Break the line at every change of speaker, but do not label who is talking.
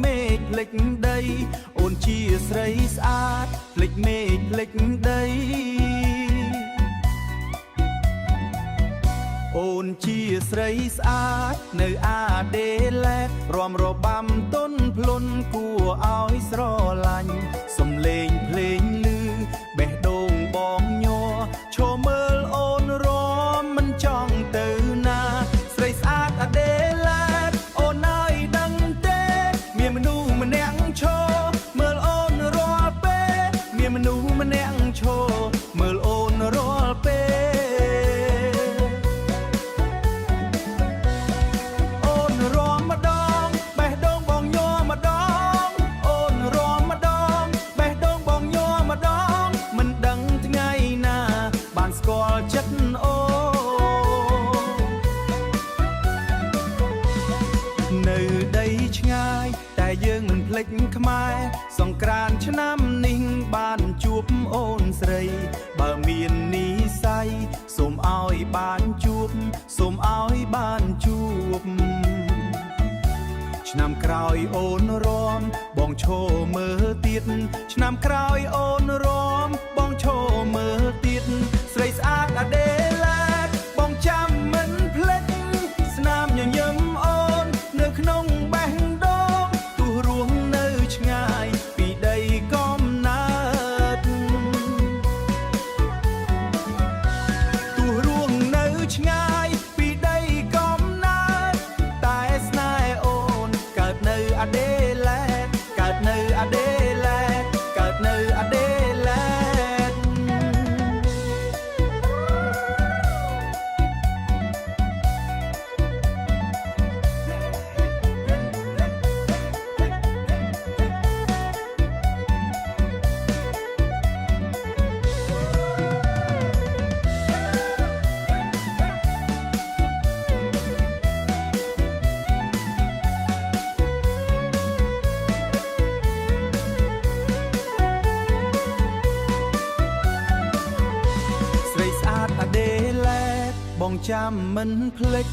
เมฆพลิกដីអូនជាស្រីស្អាតพลิกเมฆพลิกដីអូនជាស្រីស្អាតនៅអាដេលេតរំរបាំទុនភ្លុនគួរឲ្យស្រឡាញ់សំឡេងភ្លេងលឺបេះដូងបងញ័រឈរមើលអូនរំមិនចង់ទៅណាស្រីស្អាតអាដេលេតអូនឲ្យដឹងទេមានមនុស្សម្នាក់ឈរមើលអូនរាល់ពេលមានមនុស្សម្នាក់ឈរមើលអូនរាល់ពេលនៅដីឆ្ងាយតែយើងមិនភ្លេចខ្មែរសង្ក្រាន្តឆ្នាំនេះបានជួបអូនស្រីបើមាននិស្ស័យសូមឲ្យបានជួបសូមឲ្យបានជួបឆ្នាំក្រោយអូនរំបងឈរមើលទៀតឆ្នាំក្រោយអូនរំបងឈរមើលទៀតស្រីស្អាតអាដេលេតបងចាំមិនភ្លេចស្នាមញញឹមអូននៅក្នុងបេះដូងទោះរស់នៅឆ្ងាយពីដីកំណើតទោះរស់នៅឆ្ងាយពីដីកំណើតតែស្នេហ៍អូនកើតនៅអាដេលេតកើតនៅអាដេលេតកើតនៅអាដេលេតបងចាំមិនភ្លេច